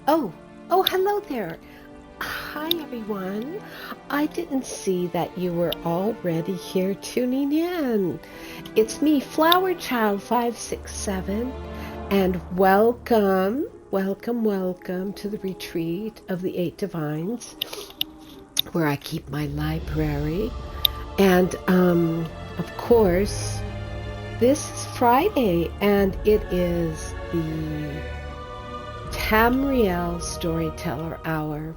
Oh, oh, hello there. Hi, everyone. I didn't see that you were already here tuning in. It's me, Flower Child 567, and welcome to the retreat of the Eight Divines, where I keep my library. And, of course, this is Friday, and it is the Tamriel Storyteller Hour.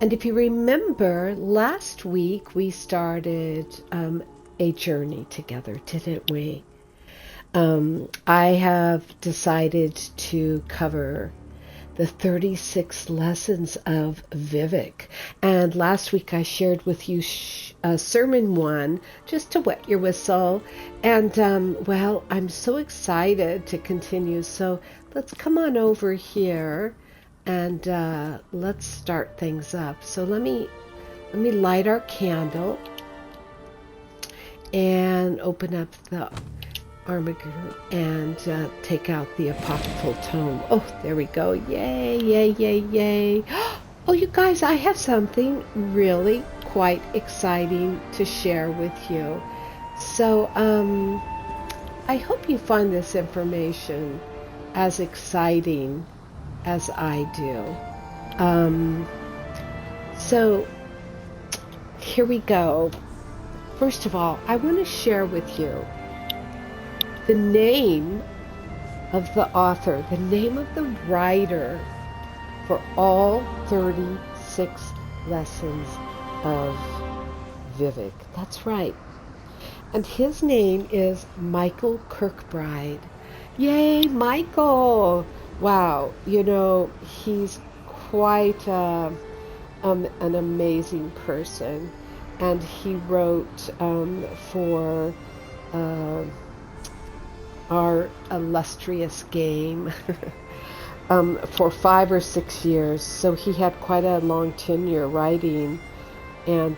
And if you remember, last week we started a journey together, didn't we? I have decided to cover the 36 lessons of Vivec. And last week I shared with you Sermon 1, just to wet your whistle. And, well, I'm so excited to continue. So let's come on over here and let's start things up. So let me light our candle and open up the Armageddon and take out the apocryphal tome. Oh, there we go. Yay, yay, yay, yay. Oh, you guys, I have something really quite exciting to share with you. So, I hope you find this information as exciting as I do. So, here we go. First of all, I want to share with you the name of the author, the name of the writer for all 36 lessons of Vivec. That's right. And his name is Michael Kirkbride. Yay, Michael! Wow, he's quite an amazing person. And he wrote for our illustrious game for 5 or 6 years. So he had quite a long tenure writing. And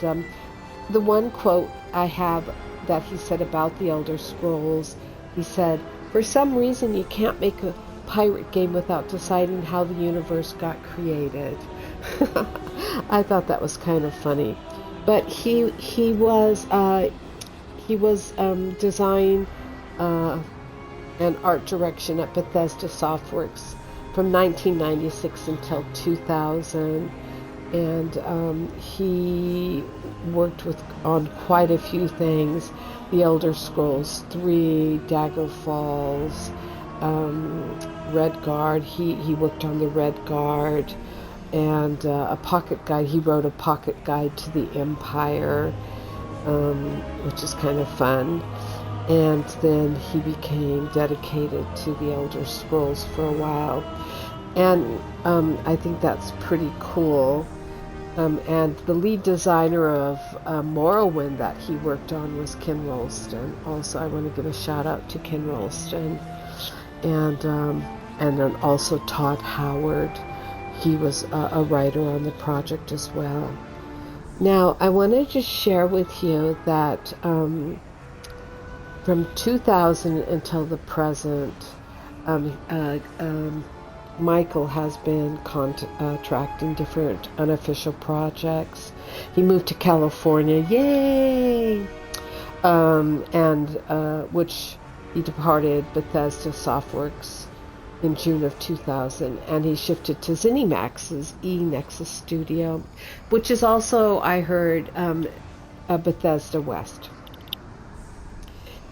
the one quote I have that he said about the Elder Scrolls, he said, "For some reason you can't make a pirate game without deciding how the universe got created." I thought that was kind of funny. But he was design and art direction at Bethesda Softworks from 1996 until 2000, and he worked on quite a few things: the Elder Scrolls 3, Dagger Falls, Red Guard. He worked on the Red Guard, and a pocket guide. He wrote a pocket guide to the Empire, which is kind of fun. And then he became dedicated to the Elder Scrolls for a while. And I think that's pretty cool. And the lead designer of Morrowind that he worked on was Ken Rolston. Also, I want to give a shout out to Ken Rolston. And then also Todd Howard. He was a writer on the project as well. Now, I want to just share with you that from 2000 until the present, Michael has been contracting different unofficial projects. He moved to California, yay! Which he departed Bethesda Softworks in June of 2000, and he shifted to ZeniMax's E-Nexus studio, which is also, I heard, a Bethesda West.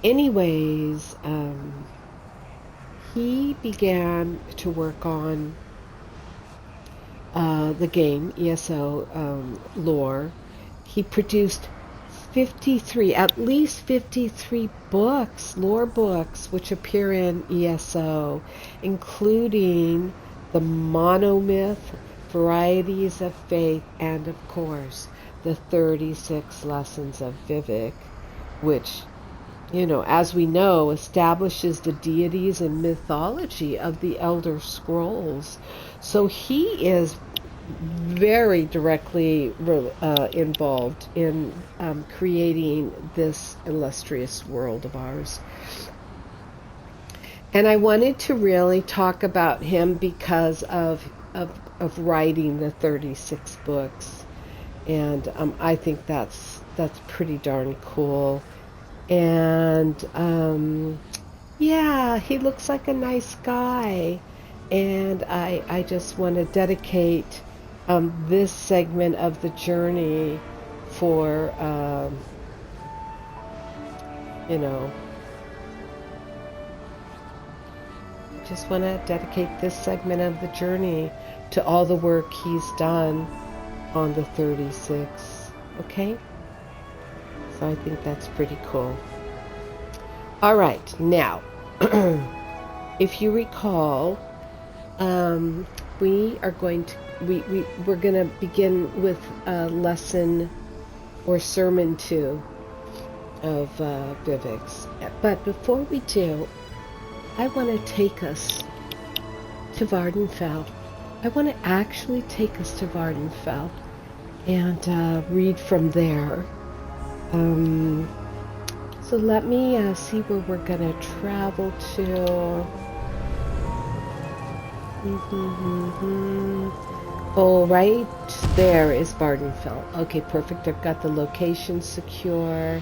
Anyways, he began to work on the game, ESO lore. He produced at least 53 books, lore books, which appear in ESO, including the Monomyth, Varieties of Faith, and of course, the 36 Lessons of Vivec, which, as we know, establishes the deities and mythology of the Elder Scrolls. So he is very directly involved in creating this illustrious world of ours. And I wanted to really talk about him because of of writing the 36 books, and I think that's pretty darn cool. And yeah, he looks like a nice guy, and I just want to dedicate this segment of the journey for you know, just want to dedicate this segment of the journey to all the work he's done on the 36. Okay? So I think that's pretty cool. All right, now, if you recall, we are going to we're going to begin with lesson or sermon 2 of Vivecs. But before we do, I want to take us to Vardenfell. I want to actually take us to Vardenfell and read from there. So let me see where we're going to travel to. Oh, right there is Vardenfell. Okay, perfect. I've got the location secure.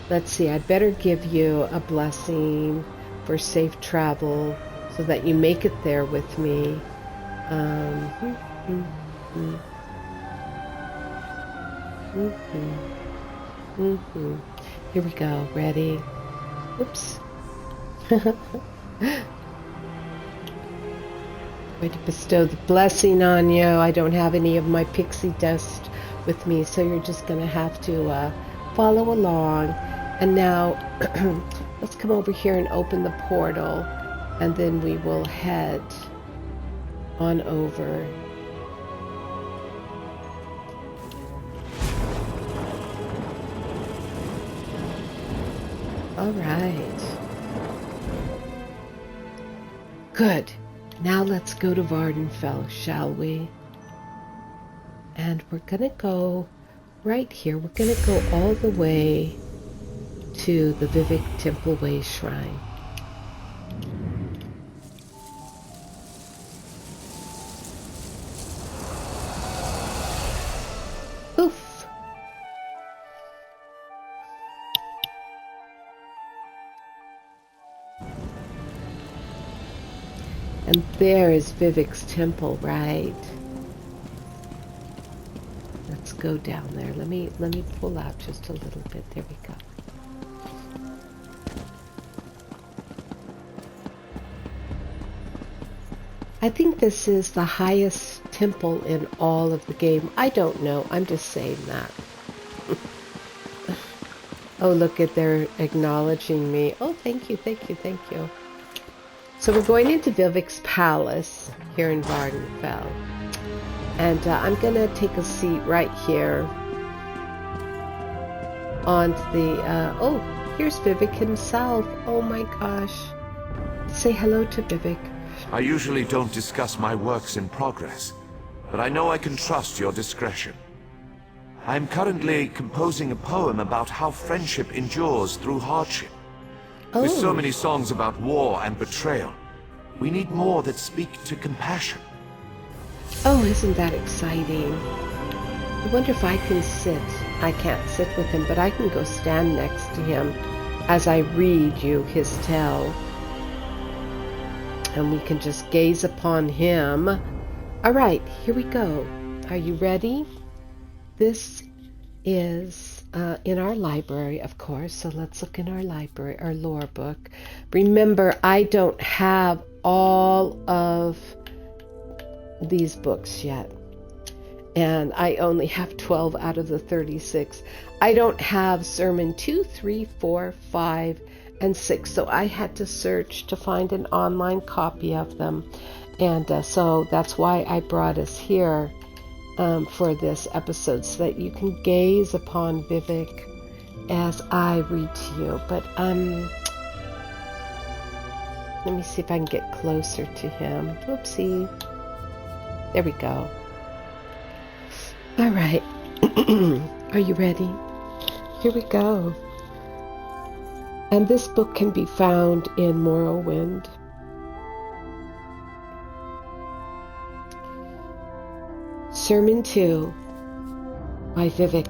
Let's see, I'd better give you a blessing for safe travel so that you make it there with me. Here we go. Ready? Oops. Going to bestow the blessing on you. I don't have any of my pixie dust with me, so you're just going to have to follow along. And now, let's come over here and open the portal, and then we will head on over. All right. Good. Now let's go to Vardenfell, shall we? And we're going to go right here. We're going to go all the way to the Vivec Templeway Shrine. Oof! And there is Vivec's temple, right? Let's go down there. Let me pull out just a little bit. There we go. I think this is the highest temple in all of the game. I don't know. I'm just saying that. Oh, look at, they're acknowledging me. Oh, thank you, thank you, thank you. So we're going into Vivecs Palace here in Vardenfell. And I'm going to take a seat right here on the... oh, here's Vivec himself. Oh my gosh. Say hello to Vivec. I usually don't discuss my works in progress, but I know I can trust your discretion. I am currently composing a poem about how friendship endures through hardship. Oh. With so many songs about war and betrayal, we need more that speak to compassion. Oh, isn't that exciting? I wonder if I can sit. I can't sit with him, but I can go stand next to him as I read you his tale. And we can just gaze upon him. All right, here we go. Are you ready? This is in our library, of course. So let's look in our library, our lore book. Remember, I don't have all of these books yet. And I only have 12 out of the 36. I don't have Sermon 2, 3, 4, 5, and 6. So I had to search to find an online copy of them. And so that's why I brought us here for this episode, so that you can gaze upon Vivec as I read to you. But let me see if I can get closer to him. Whoopsie. There we go. All right. Are you ready? Here we go. And this book can be found in Morrowind. Sermon 2 by Vivec.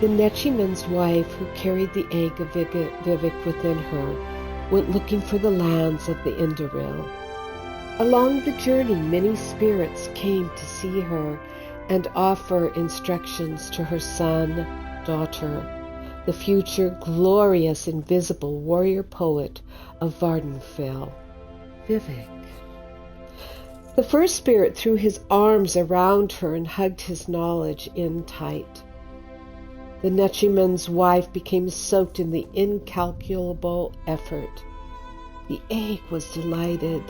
The Nechiman's wife, who carried the egg of Vivec within her, went looking for the lands of the Elderscrolls. Along the journey, many spirits came to see her and offer instructions to her son, daughter, the future glorious invisible warrior poet of Vardenfell, Vivec. The first spirit threw his arms around her and hugged his knowledge in tight. The Nechiman's wife became soaked in the incalculable effort. The egg was delighted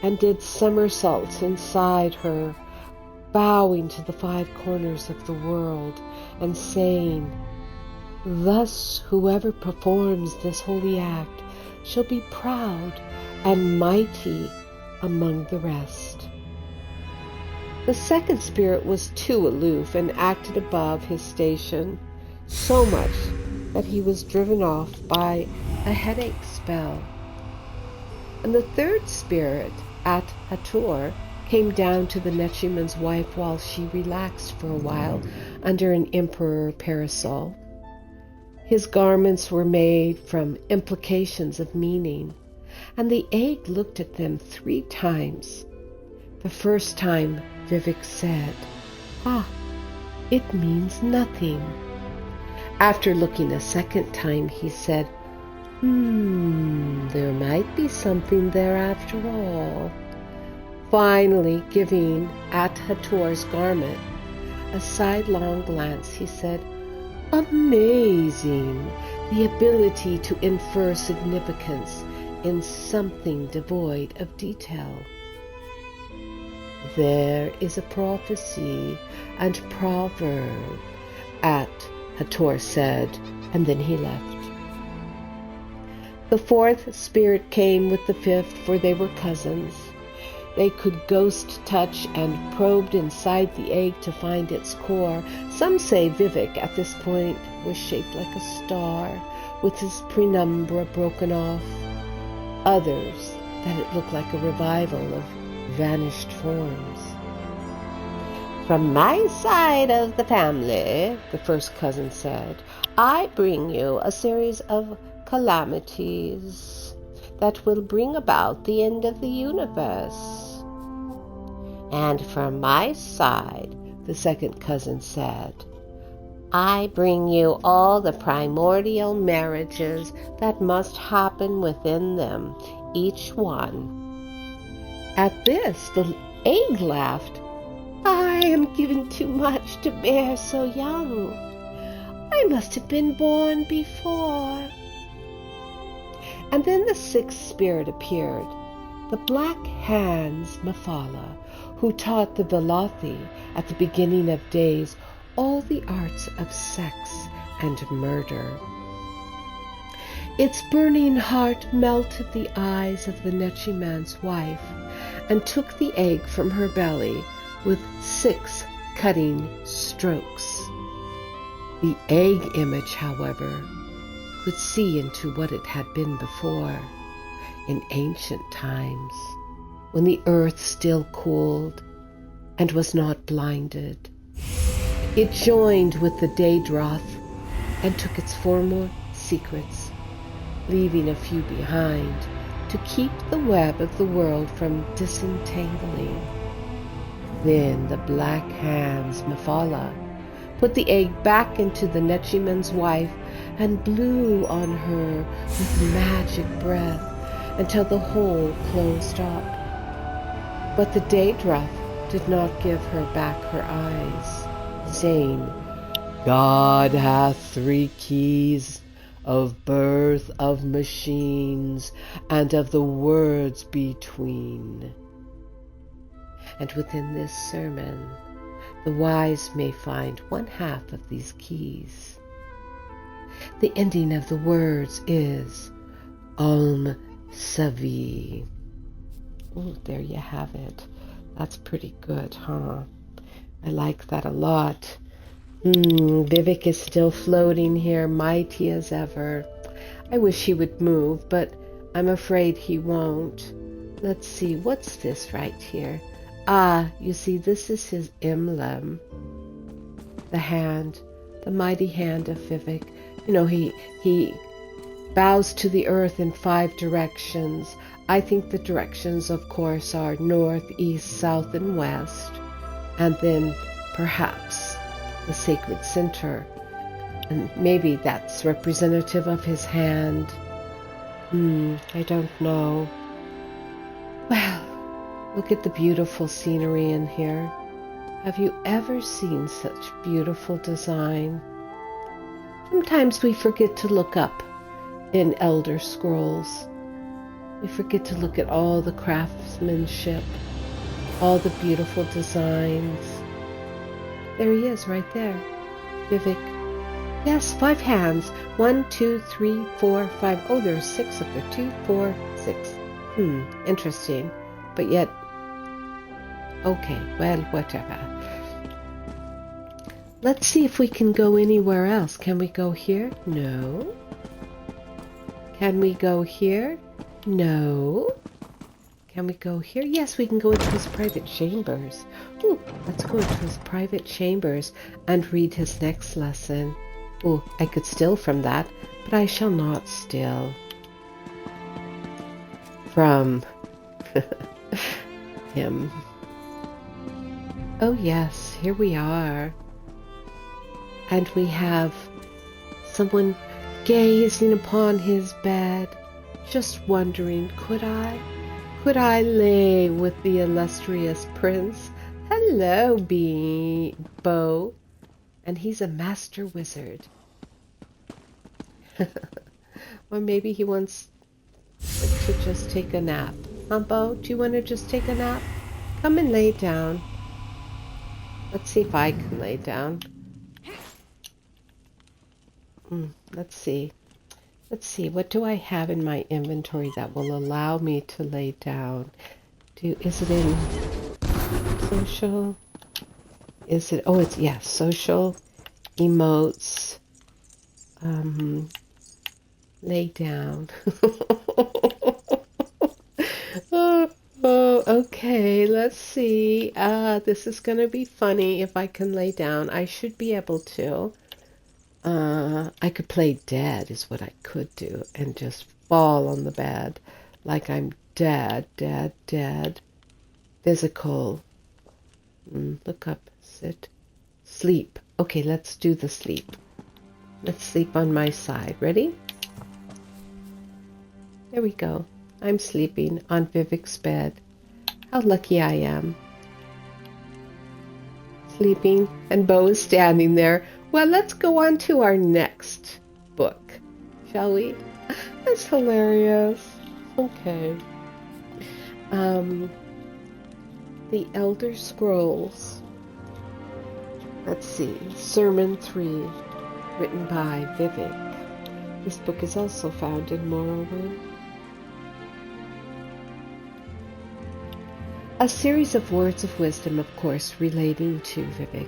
and did somersaults inside her, bowing to the 5 corners of the world and saying, "Thus whoever performs this holy act shall be proud and mighty among the rest." The second spirit was too aloof and acted above his station, so much that he was driven off by a headache spell. And the third spirit, at Hator, came down to the Nechiman's wife while she relaxed for a while under an emperor parasol. His garments were made from implications of meaning, and the egg looked at them 3 times. The first time, Vivec said, "Ah, it means nothing." After looking a second time, he said, "There might be something there after all." Finally, giving at Hator's garment a sidelong glance, he said, "Amazing, the ability to infer significance in something devoid of detail. There is a prophecy and proverb," at Hator said, and then he left. The fourth spirit came with the fifth, for they were cousins. They could ghost touch and probed inside the egg to find its core. Some say Vivec at this point was shaped like a star, with his penumbra broken off. Others that it looked like a revival of vanished forms. "From my side of the family," the first cousin said, "I bring you a series of calamities that will bring about the end of the universe." "And from my side," the second cousin said, "I bring you all the primordial marriages that must happen within them, each one." At this, the egg laughed. "I am giving too much to bear so young. I must have been born before." And then the sixth spirit appeared, the Black Hands Mephala, who taught the Velothi at the beginning of days all the arts of sex and murder. Its burning heart melted the eyes of the Nechiman's wife and took the egg from her belly with 6 cutting strokes. The egg image, however, could see into what it had been before, in ancient times, when the earth still cooled and was not blinded. It joined with the Daedroth and took its former secrets, leaving a few behind to keep the web of the world from disentangling. Then the Black Hands Mephala put the egg back into the Nechiman's wife and blew on her with magic breath until the hole closed up. But the Daedroth did not give her back her eyes, saying, "God hath 3 keys of birth of machines and of the words between." And within this sermon, the wise may find 1/2 of these keys. The ending of the words is Om Savi. Oh, there you have it. That's pretty good, huh? I like that a lot. Vivec is still floating here, mighty as ever. I wish he would move, but I'm afraid he won't. Let's see, what's this right here? Ah, you see, this is his emblem. The hand, the mighty hand of Vivec. You know, he bows to the earth in 5 directions. I think the directions, of course, are north, east, south, and west. And then perhaps the sacred center. And maybe that's representative of his hand. I don't know. Well, look at the beautiful scenery in here. Have you ever seen such beautiful design? Sometimes we forget to look up in Elder Scrolls. We forget to look at all the craftsmanship, all the beautiful designs. There he is right there, Vivec. Yes, 5 hands. 1, 2, 3, 4, 5. Oh, there's 6 up there. 2, 4, 6. Interesting. But yet, okay, well, whatever. Let's see if we can go anywhere else. Can we go here? No. Can we go here? No. Can we go here? Yes, we can go into his private chambers. Ooh, let's go into his private chambers and read his next lesson. Ooh, I could steal from that, but I shall not steal from him. Oh yes, here we are. And we have someone gazing upon his bed, just wondering, could I lay with the illustrious prince? Hello, Bo. And he's a master wizard. Or maybe he wants to just take a nap. Huh, Bo? Do you want to just take a nap? Come and lay down. Let's see if I can lay down. Let's see. Let's see. What do I have in my inventory that will allow me to lay down? Is it in social? Is it? Oh, it's social emotes. Lay down. Okay. Let's see. This is gonna be funny if I can lay down. I should be able to. I could play dead is what I could do and just fall on the bed like I'm dead. Physical. Look up. Sit. Sleep. Okay, let's do the sleep. Let's sleep on my side. Ready? There we go. I'm sleeping on Vivec's bed. How lucky I am. Sleeping, and Bo is standing there. Well, let's go on to our next book, shall we? That's hilarious. Okay. The Elder Scrolls. Let's see. Sermon 3, written by Vivec. This book is also found in Morrowind. A series of words of wisdom, of course, relating to Vivec.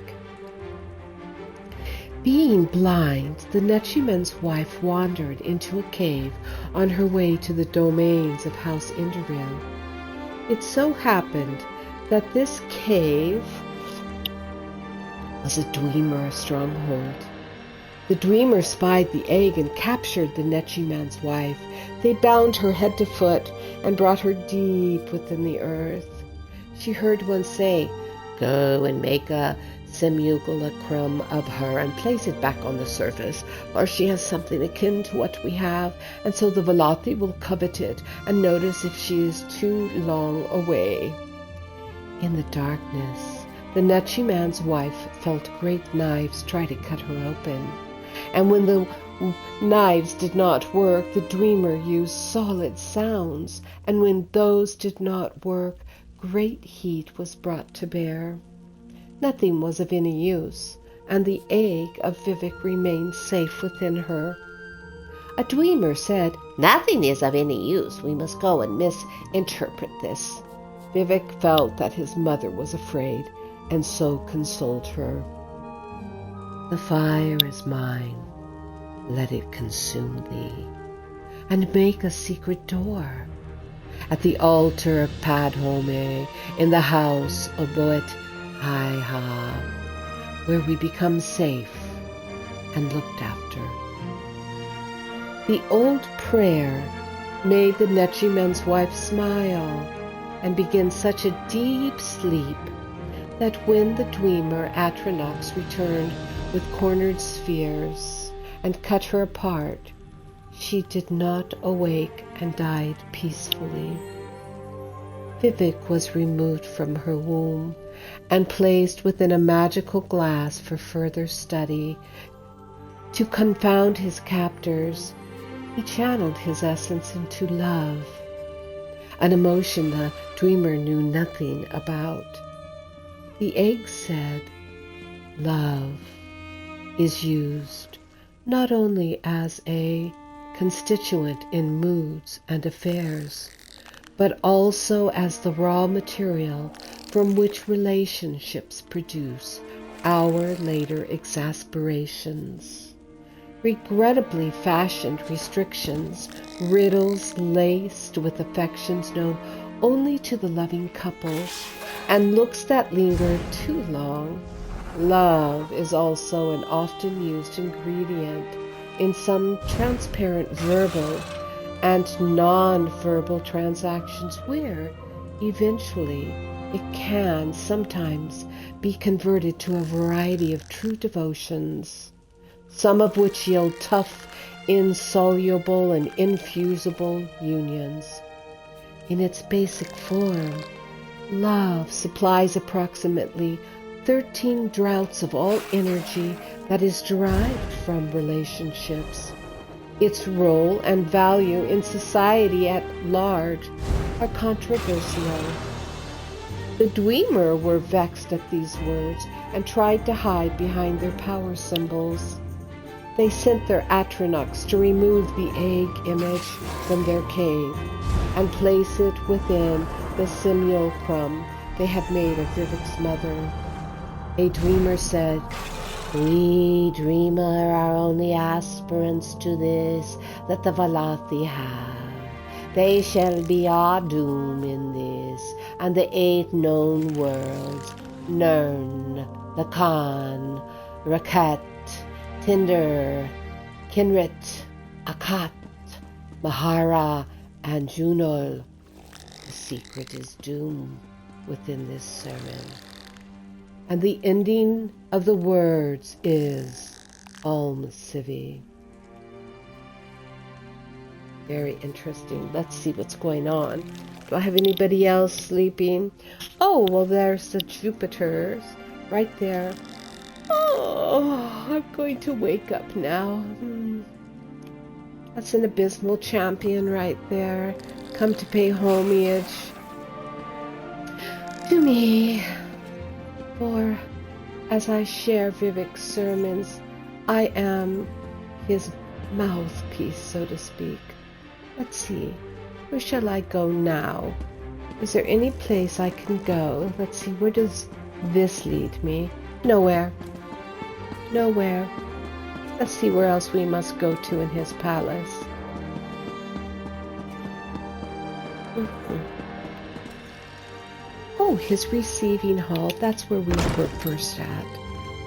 Being blind, the Netchiman's wife wandered into a cave on her way to the domains of House Tamriel. It so happened that this cave was a Dwemer stronghold. The Dwemer spied the egg and captured the Netchiman's wife. They bound her head to foot and brought her deep within the earth. She heard one say, "Go and make a simulacrum of her and place it back on the surface, or she has something akin to what we have, and so the Velothi will covet it and notice if she is too long away." In the darkness, the Netchiman's wife felt great knives try to cut her open, and when the knives did not work, the Dwemer used solid sounds, and when those did not work, great heat was brought to bear. Nothing was of any use, and the egg of Vivec remained safe within her. A Dwemer said, "Nothing is of any use. We must go and misinterpret this." Vivec felt that his mother was afraid, and so consoled her. "The fire is mine. Let it consume thee, and make a secret door, at the altar of Padhome, in the house of Boet Haiha, where we become safe and looked after. The old prayer made the Nechimen's wife smile and begin such a deep sleep that when the Dwemer Atronox returned with cornered spheres and cut her apart, she did not awake and died peacefully. Vivec was removed from her womb and placed within a magical glass for further study. To confound his captors, he channeled his essence into love, an emotion the dreamer knew nothing about. The egg said, "Love is used not only as a constituent in moods and affairs, but also as the raw material from which relationships produce our later exasperations." Regrettably fashioned restrictions, riddles laced with affections known only to the loving couple, and looks that linger too long. Love is also an often used ingredient in some transparent verbal and non-verbal transactions where, eventually, it can sometimes be converted to a variety of true devotions, some of which yield tough, insoluble, and infusible unions. In its basic form, love supplies approximately 13 draughts of all energy that is derived from relationships. Its role and value in society at large are controversial. The Dwemer were vexed at these words and tried to hide behind their power symbols. They sent their Atronox to remove the egg image from their cave and place it within the simulacrum they had made of Vivec's mother. A dreamer said, "We dreamer are only aspirants to this that the Valathi have. They shall be our doom in this, and the 8 known worlds, Nern, Lacan, Rakat, Tinder, Kinrit, Akat, Mahara, and Junol. The secret is doom within this sermon." And the ending of the words is Om Sivi. Very interesting. Let's see what's going on. Do I have anybody else sleeping? Oh, well, there's the Jupiters right there. Oh, I'm going to wake up now. That's an abysmal champion right there. Come to pay homage to me. For as I share Vivec's sermons, I am his mouthpiece, so to speak. Let's see, where shall I go now? Is there any place I can go? Let's see, where does this lead me? Nowhere. Nowhere. Let's see where else we must go to in his palace. Oh, his receiving hall. That's where we were first at.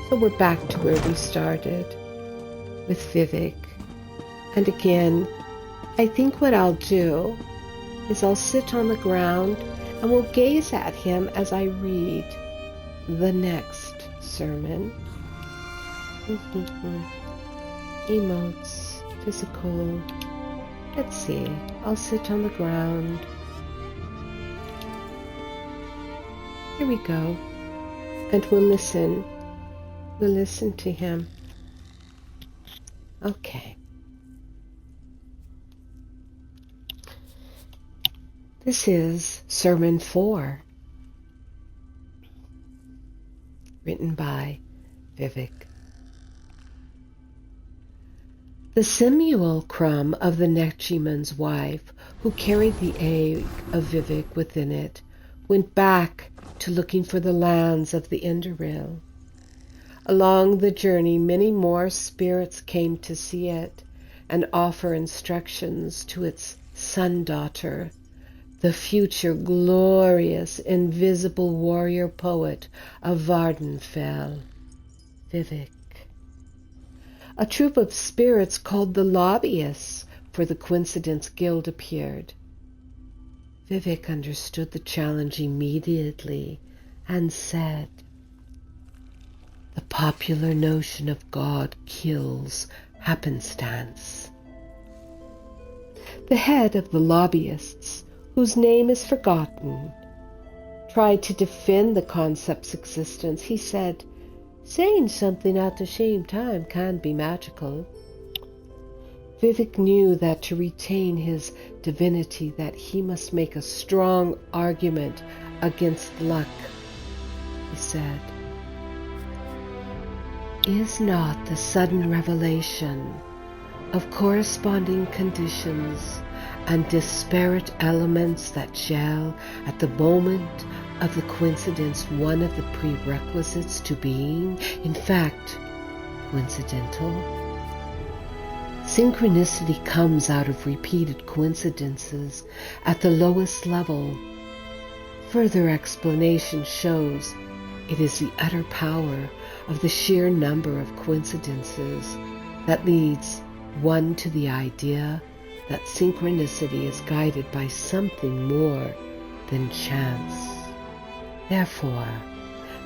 So we're back to where we started with Vivec. And again, I think what I'll do is I'll sit on the ground and we'll gaze at him as I read the next sermon. Emotes, physical. Let's see. I'll sit on the ground. Here we go. And we'll listen. We'll listen to him. Okay. This is Sermon 4, written by Vivec. The simulacrum of the Nechimen's wife, who carried the egg of Vivec within it, went back to looking for the lands of the Elderscrolls. Along the journey, many more spirits came to see it and offer instructions to its son-daughter, the future glorious, invisible warrior poet of Vardenfell, Vivec. A troop of spirits called the Lobbyists for the Coincidence Guild appeared. Vivec understood the challenge immediately and said, "The popular notion of God kills happenstance." The head of the Lobbyists, whose name is forgotten, tried to defend the concept's existence. He said, "Saying something at the same time can be magical." Vivec knew that to retain his divinity that he must make a strong argument against luck. He said, "Is not the sudden revelation of corresponding conditions and disparate elements that gel at the moment of the coincidence one of the prerequisites to being, in fact, coincidental? Synchronicity comes out of repeated coincidences at the lowest level. Further explanation shows it is the utter power of the sheer number of coincidences that leads one to the idea that synchronicity is guided by something more than chance. Therefore,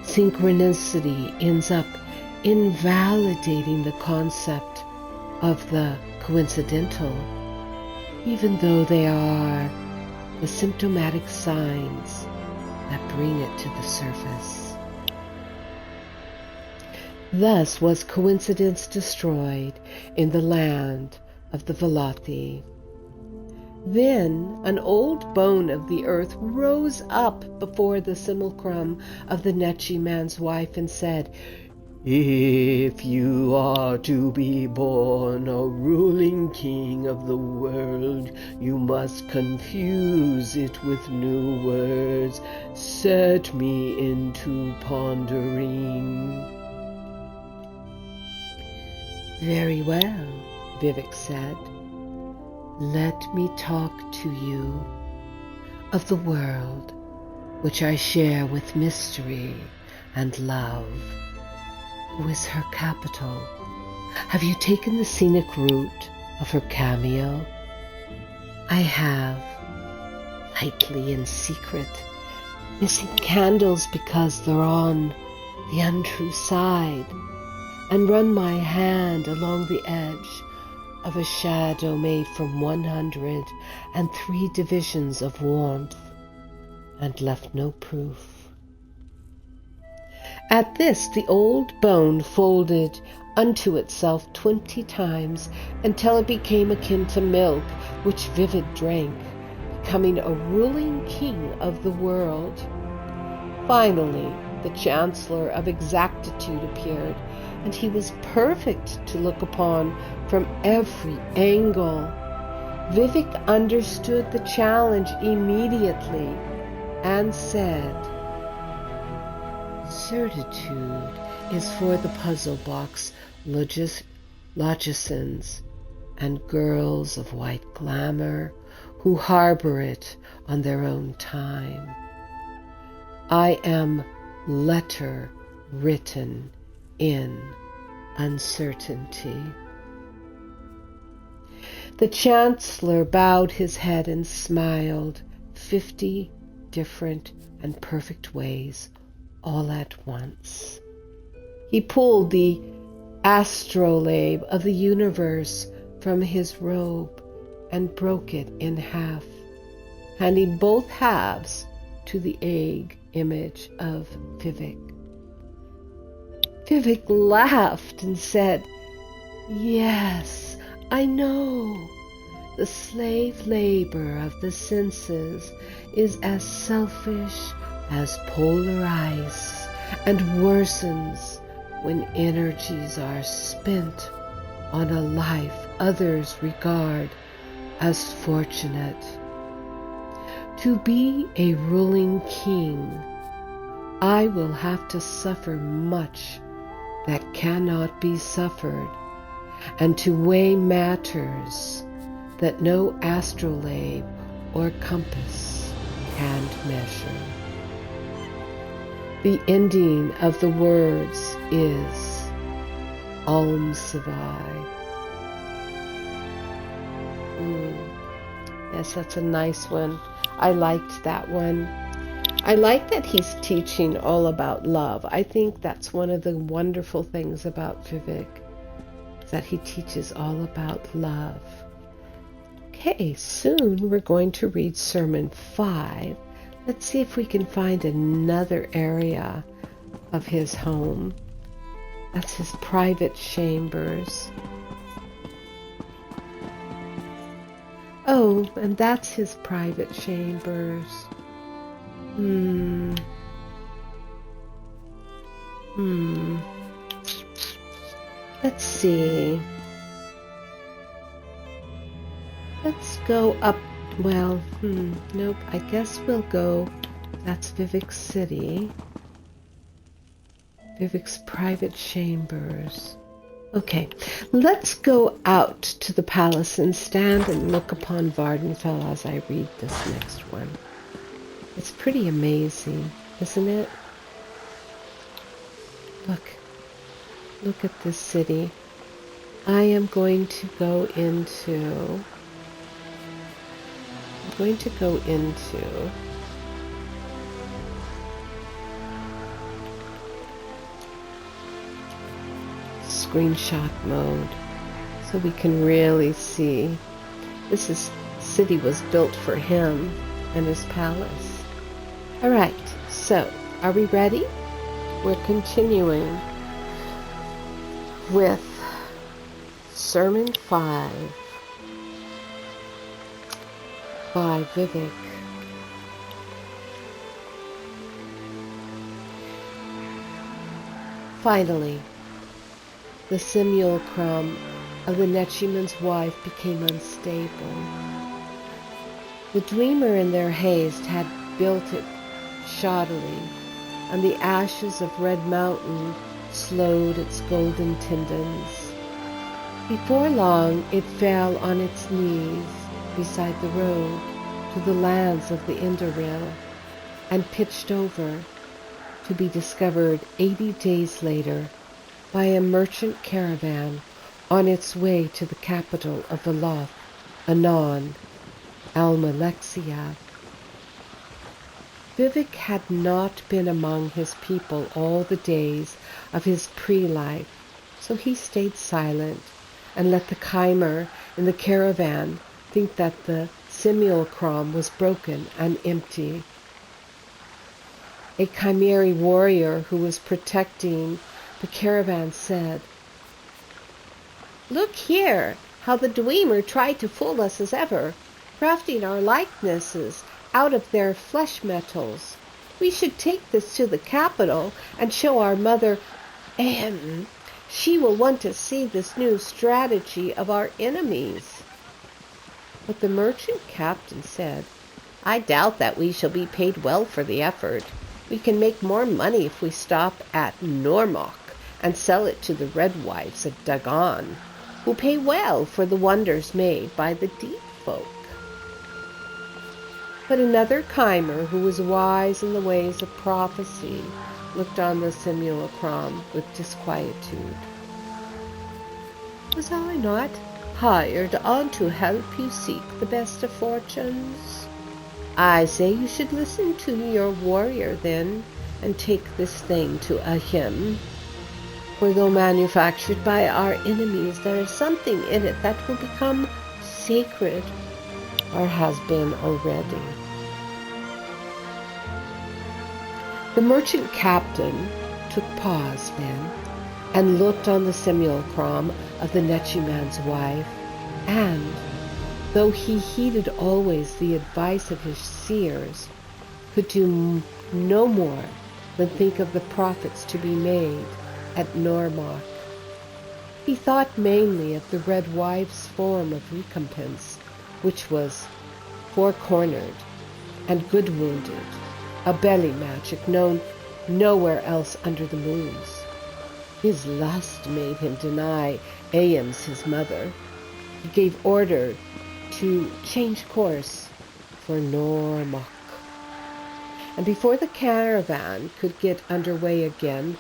synchronicity ends up invalidating the concept of the coincidental, even though they are the symptomatic signs that bring it to the surface. Thus was coincidence destroyed in the land of the Velothi. Then an old bone of the earth rose up before the simulacrum of the Netchi man's wife and said, "If you are to be born a ruling king of the world, you must confuse it with new words. Set me into pondering." "Very well," Vivec said. "Let me talk to you of the world which I share with mystery and love. Who is her capital? Have you taken the scenic route of her cameo?" "I have, lightly in secret, missing candles because they're on the untrue side, and run my hand along the edge of a shadow made from 103 divisions of warmth, and left no proof." At this the old bone folded unto itself 20 times until it became akin to milk, which Vivec drank, becoming a ruling king of the world. Finally, the Chancellor of Exactitude appeared, and he was perfect to look upon from every angle. Vivec understood the challenge immediately and said, "Certitude is for the puzzle box logicians and girls of white glamour who harbor it on their own time. I am letter written in uncertainty." The Chancellor bowed his head and smiled 50 different and perfect ways all at once. He pulled the astrolabe of the universe from his robe and broke it in half, handing both halves to the egg image of Vivec. Vivec laughed and said, "Yes, I know. The slave labor of the senses is as selfish as polar ice and worsens when energies are spent on a life others regard as fortunate. To be a ruling king, I will have to suffer much that cannot be suffered, and to weigh matters that no astrolabe or compass can't measure. The ending of the words is Om Savai. Yes, that's a nice one. I liked that one. I like that he's teaching all about love. I think that's one of the wonderful things about Vivec, that he teaches all about love. Okay, soon we're going to read Sermon 5. Let's see if we can find another area of his home. That's his private chambers. Oh, and that's his private chambers. Let's see. Let's go up. Well, nope. I guess we'll go. That's Vivec City. Vivec's private chambers. Okay, let's go out to the palace and stand and look upon Vardenfell as I read this next one. It's pretty amazing, isn't it? Look at this city. I am going to go into screenshot mode so we can really see. This city was built for him and his palace. All right, so are we ready? We're continuing with Sermon 5 by Vivec. Finally, the simulacrum of the Nechiman's wife became unstable. The dreamer in their haste had built it shoddily, and the ashes of Red Mountain slowed its golden tendons. Before long it fell on its knees beside the road to the lands of the Elderscrolls, and pitched over, to be discovered 80 days later by a merchant caravan on its way to the capital of the Loth, Anon, Almalexia. Vivec had not been among his people all the days of his pre-life, so he stayed silent and let the chimer in the caravan think that the simulacrum was broken and empty. A chimeric warrior who was protecting the caravan said, "Look here, how the Dwemer tried to fool us as ever, crafting our likenesses out of their flesh metals. We should take this to the capital and show our mother, she will want to see this new strategy of our enemies." But the merchant captain said, "I doubt that we shall be paid well for the effort. We can make more money if we stop at Normok and sell it to the Red Wives of Dagon, who pay well for the wonders made by the deep folk." But another chimer, who was wise in the ways of prophecy, looked on the simulacrum with disquietude. "Was I not hired on to help you seek the best of fortunes? I say you should listen to your warrior then, and take this thing to him. For though manufactured by our enemies, there is something in it that will become sacred, or has been already." The merchant captain took pause then, and looked on the simulacrum of the Nechiman's wife, and, though he heeded always the advice of his seers, could do no more than think of the profits to be made at Normok. He thought mainly of the Red Wife's form of recompense, which was four-cornered and good-wounded, a belly magic known nowhere else under the moons. His lust made him deny Aems his mother. He gave order to change course for Normoch. And before the caravan could get underway again,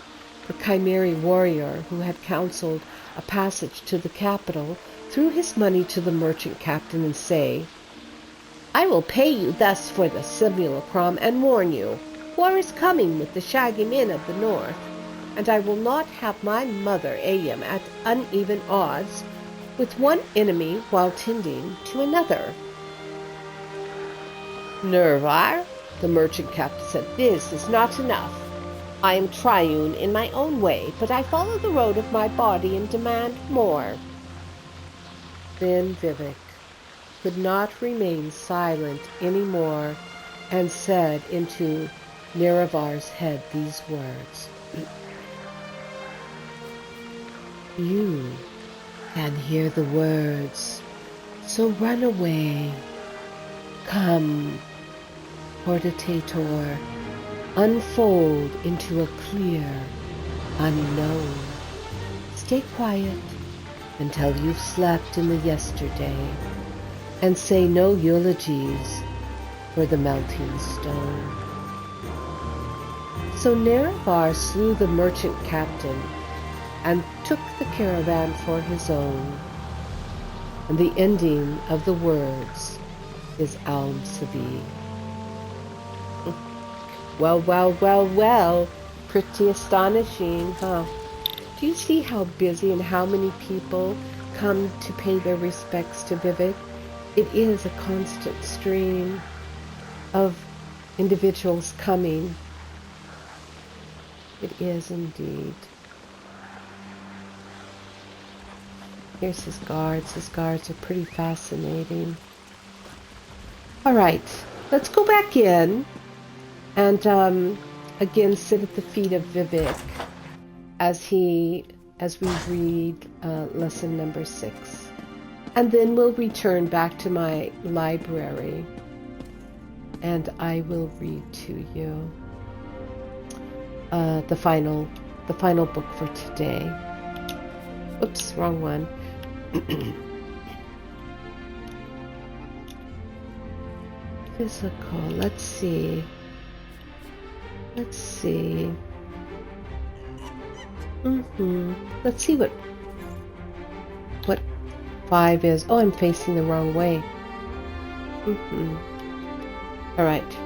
the Chimeri warrior who had counseled a passage to the capital threw his money to the merchant captain and say, "I will pay you thus for the simulacrum and warn you, war is coming with the shaggy men of the north, and I will not have my mother aim at uneven odds with one enemy while tending to another." "Nervar," the merchant captain said, "this is not enough. I am triune in my own way, but I follow the road of my body and demand more." Then Vivec could not remain silent any more and said into Nerevar's head these words, "You can hear the words, so run away. Come, Portator, unfold into a clear unknown. Stay quiet until you've slept in the yesterday, and say no eulogies for the melting stone." So Nerevar slew the merchant captain and took the caravan for his own. And the ending of the words is Almsavi. Well, well, well, well. Pretty astonishing, huh? Do you see how busy and how many people come to pay their respects to Vivec? It is a constant stream of individuals coming. It is indeed. Here's his guards. His guards are pretty fascinating. All right, let's go back in and again sit at the feet of Vivec as we read lesson number 6. And then we'll return back to my library and I will read to you the final book for today. Oops, wrong one. Physical, let's see. Let's see what 5 is. Oh, I'm facing the wrong way. All right.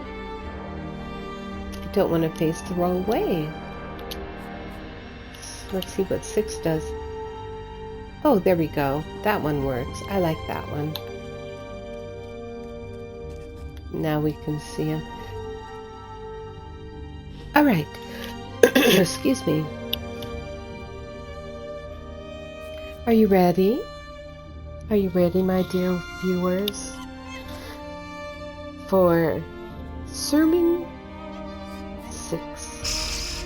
I don't want to face the wrong way. Let's see what 6 does. Oh, there we go. That one works. I like that one. Now we can see him. All right. Excuse me. Are you ready? Are you ready, my dear viewers, for Sermon 6,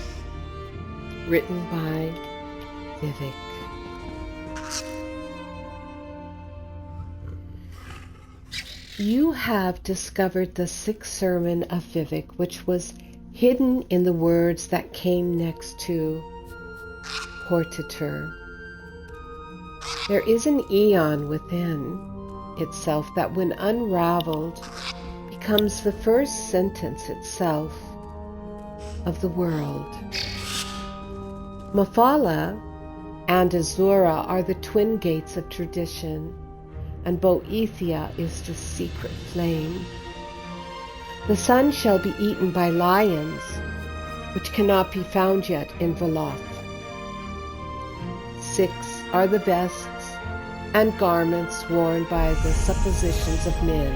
written by Vivec? You have discovered the 6th sermon of Vivec, which was hidden in the words that came next to Portator. There is an eon within itself that, when unraveled, becomes the first sentence itself of the world. Mephala and Azura are the twin gates of tradition, and Boethia is the secret flame. The sun shall be eaten by lions, which cannot be found yet in Veloth. 6 are the vests and garments worn by the suppositions of men.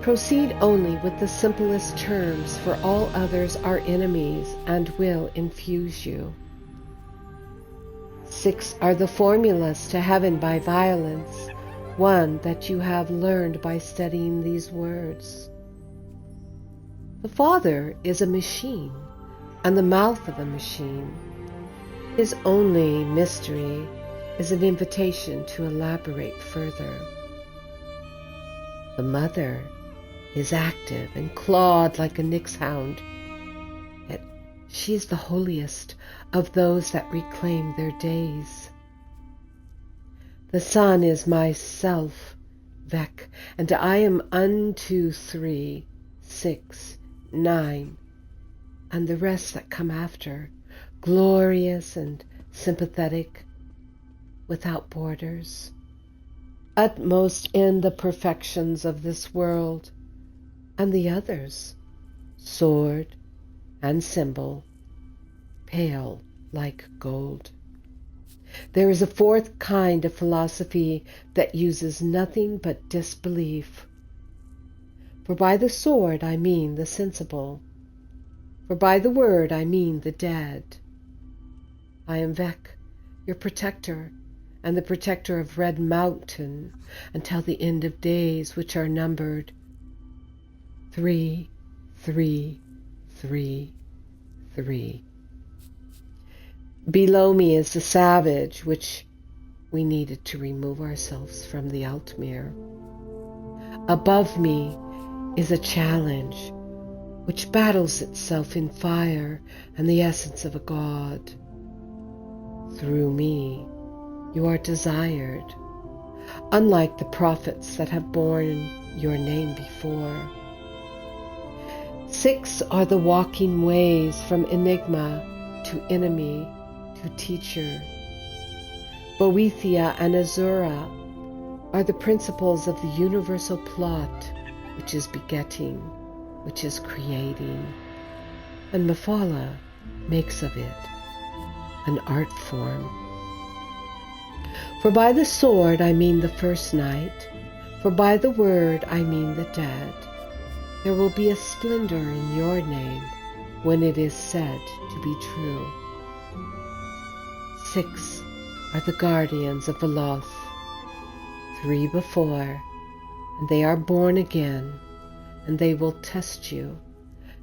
Proceed only with the simplest terms, for all others are enemies and will infuse you. 6 are the formulas to heaven by violence, one that you have learned by studying these words. The Father is a machine, and the mouth of a machine. His only mystery is an invitation to elaborate further. The Mother is active and clawed like a Nyx hound, yet she is the holiest of those that reclaim their days. The Son is myself, Vivec, and I am unto 3, 6, 9, and the rest that come after, glorious and sympathetic, without borders, utmost in the perfections of this world, and the others, sword and symbol, pale like gold. There is a fourth kind of philosophy that uses nothing but disbelief. For by the sword I mean the sensible, for by the word I mean the dead. I am Vec, your protector, and the protector of Red Mountain until the end of days, which are numbered 3, 3, 3, 3. Below me is the savage, which we needed to remove ourselves from the Altmere. Above me is a challenge, which battles itself in fire and the essence of a god. Through me, you are desired, unlike the prophets that have borne your name before. 6 are the walking ways from enigma to enemy to teacher. Boethia and Azura are the principles of the universal plot, which is begetting, which is creating, and Mephala makes of it an art form. For by the sword I mean the first night, for by the word I mean the dead. There will be a splendor in your name when it is said to be true. 6 are the guardians of Veloth, 3 before, and they are born again, and they will test you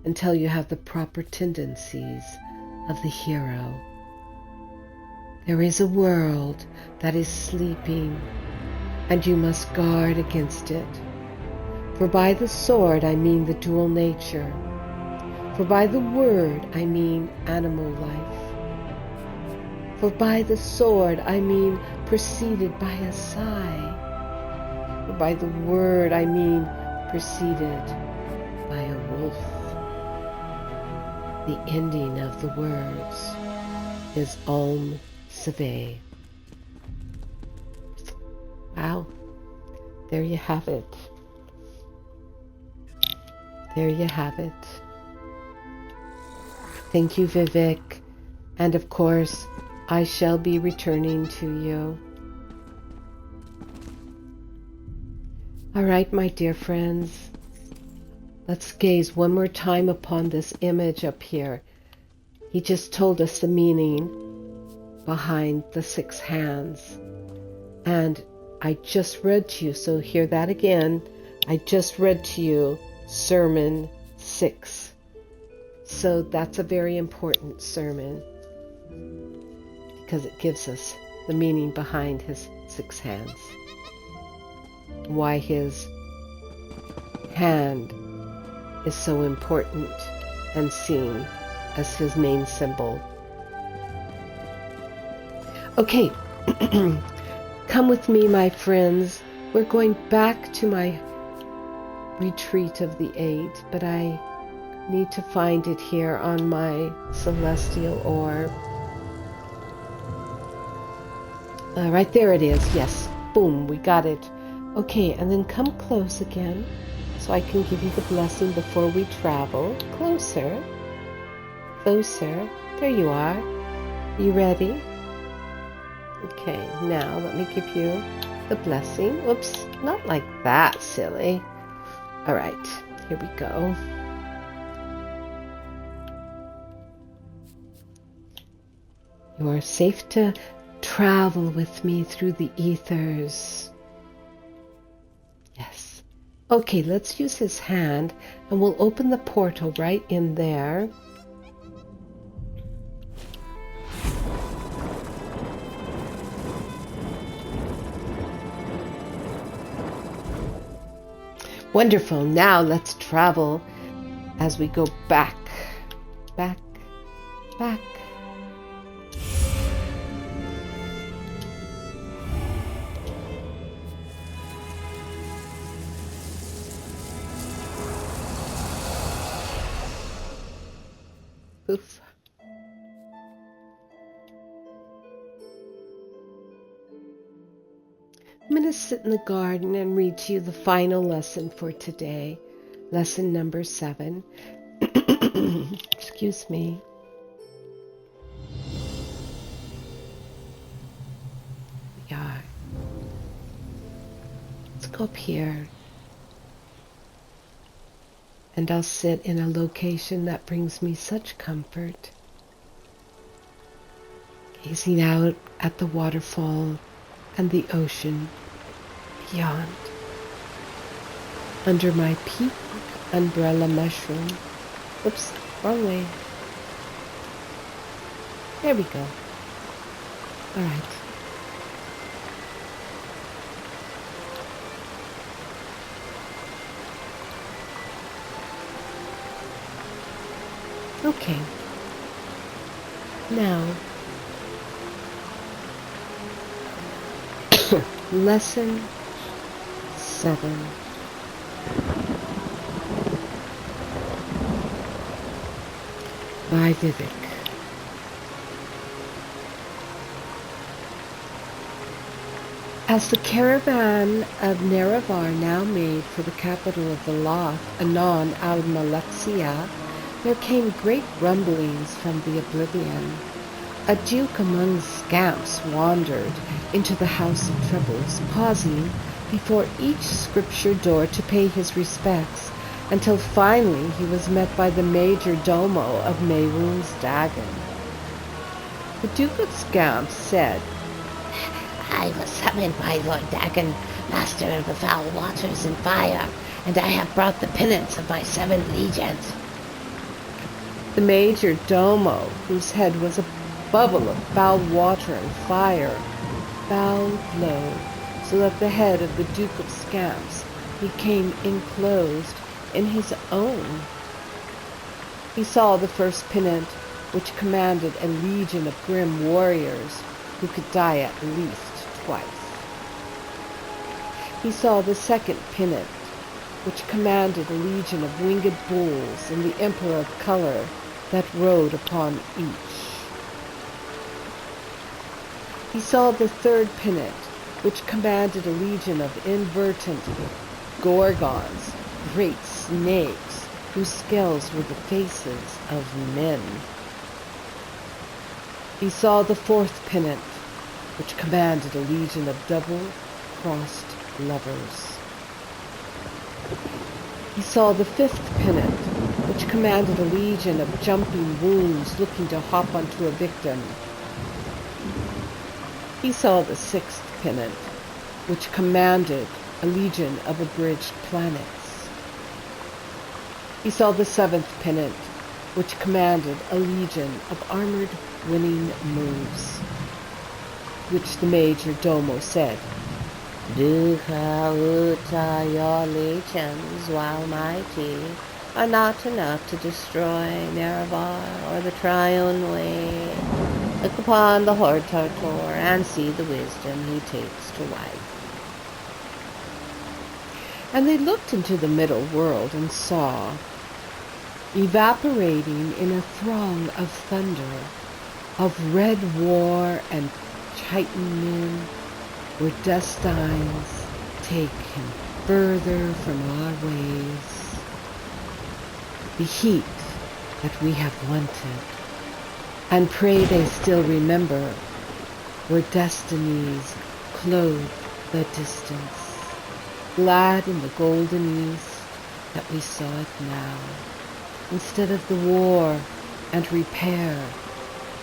until you have the proper tendencies of the hero. There is a world that is sleeping, and you must guard against it. For by the sword I mean the dual nature, for by the word I mean animal life. For by the sword I mean preceded by a sigh, for by the word I mean preceded by a wolf. The ending of the words is Om Save. Wow, there you have it. There you have it. Thank you, Vivec, and of course, I shall be returning to you. All right, my dear friends, let's gaze one more time upon this image up here. He just told us the meaning behind the 6 hands. And I just read to you, so hear that again. I just read to you Sermon 6. So that's a very important sermon because it gives us the meaning behind his 6 hands. Why his hand is so important and seen as his main symbol. Okay, come with me, my friends. We're going back to my retreat of the 8, but I need to find it here on my celestial orb. Right there it is. Yes. Boom. We got it. Okay, and then come close again so I can give you the blessing before we travel. Closer. Closer. There you are. You ready? Okay, now let me give you the blessing. Whoops, not like that, silly. All right, here we go. You are safe to travel with me through the ethers. Yes. Okay, let's use his hand and we'll open the portal right in there. Wonderful. Now let's travel as we go back, back, back. Poof. I'm going to sit in the garden and read to you the final lesson for today. Lesson number 7. Excuse me. Yeah. Let's go up here. And I'll sit in a location that brings me such comfort. Gazing out at the waterfall and the ocean beyond. Under my pink umbrella mushroom. Oops, wrong way. There we go. All right. Okay. Now, lesson 7. By Vivec. As the caravan of Nerevar now made for the capital of the Loth, Anon al-Malexia, there came great rumblings from the oblivion. A duke among scamps wandered into the house of troubles, pausing before each scripture door to pay his respects, until finally he was met by the major domo of Mehrunes Dagon. The Duke of Scamps said, I was summoned by Lord Dagon, master of the foul waters and fire, and I have brought the penance of my 7 legions. The major domo, whose head was a bubble of foul water and fire, bowed low, so that the head of the Duke of Scamps became enclosed in his own. He saw the first pennant, which commanded a legion of grim warriors who could die at least twice. He saw the second pennant, which commanded a legion of winged bulls and the Emperor of Color that rode upon each. He saw the third pennant, which commanded a legion of invertent gorgons, great snakes, whose scales were the faces of men. He saw the fourth pennant, which commanded a legion of double-crossed lovers. He saw the fifth pennant, which commanded a legion of jumping wounds looking to hop onto a victim. He saw the sixth pennant, which commanded a legion of abridged planets. He saw the seventh pennant, which commanded a legion of armored winning moves, which the major domo said, Duha Uta, your legions, while mighty, are not enough to destroy Nerevar or the Triune Way. Look upon the Hortator and see the wisdom he takes to wife. And they looked into the middle world and saw, evaporating in a throng of thunder, of red war and Titan men, were destines take him further from our ways. The heat that we have wanted, and pray they still remember, where destinies clothe the distance, glad in the golden east that we saw it now, instead of the war and repair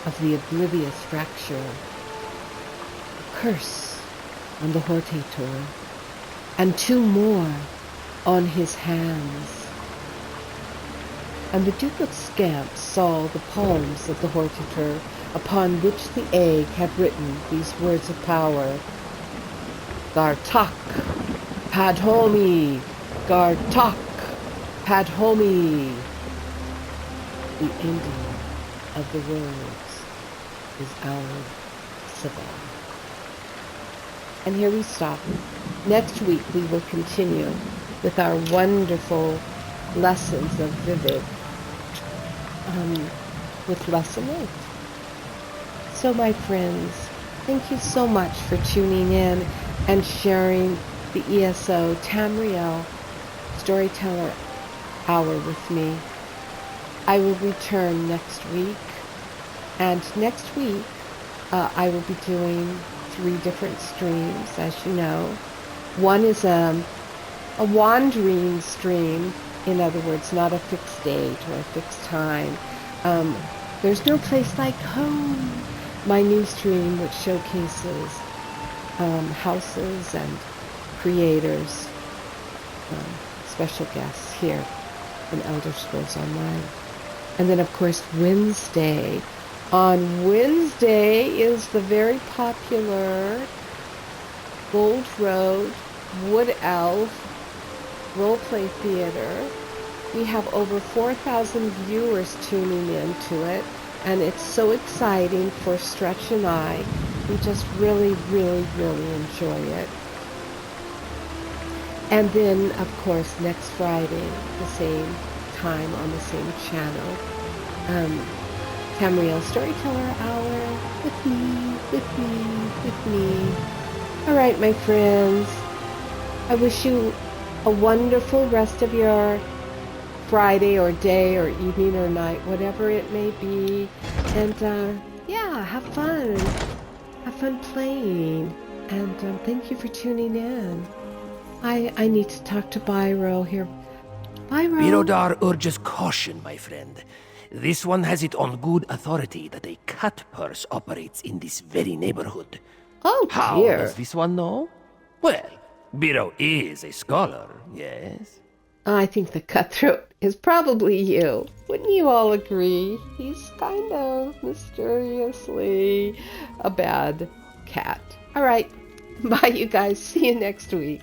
of the oblivious fracture. A curse on the Hortator, and 2 more on his hands. And the Duke of Scamps saw the palms of the Hortator, upon which the egg had written these words of power, Gartok Padhomi, Gartok Padhomi. The ending of the words is our Sibyl. And here we stop. Next week we will continue with our wonderful lessons of Vivec. with Lesson 8. So my friends, thank you so much for tuning in and sharing the ESO Tamriel Storyteller Hour with me. I will return next week, and next week I will be doing 3 different streams, as you know. One is a wandering stream, in other words, not a fixed date or a fixed time. There's no place like home. My new stream, which showcases houses and creators, special guests here in Elderscrolls Online. And then, of course, Wednesday. On Wednesday is the very popular Gold Road Wood Elf Roleplay Theater. We have over 4,000 viewers tuning into it, and it's so exciting for Stretch and I. We just really, really, really enjoy it. And then, of course, next Friday, the same time on the same channel, Tamriel Storyteller Hour with me. All right, my friends, I wish you a wonderful rest of your Friday or day or evening or night, whatever it may be. And yeah, have fun. Have fun playing. And thank you for tuning in. I need to talk to Byro here. Byro? Birodar urges caution, my friend. This one has it on good authority that a cat purse operates in this very neighborhood. Oh, How dear. does this one know? Well, Biro is a scholar, yes? I think the cutthroat is probably you. Wouldn't you all agree? He's kind of mysteriously a bad cat. All right. Bye, you guys. See you next week.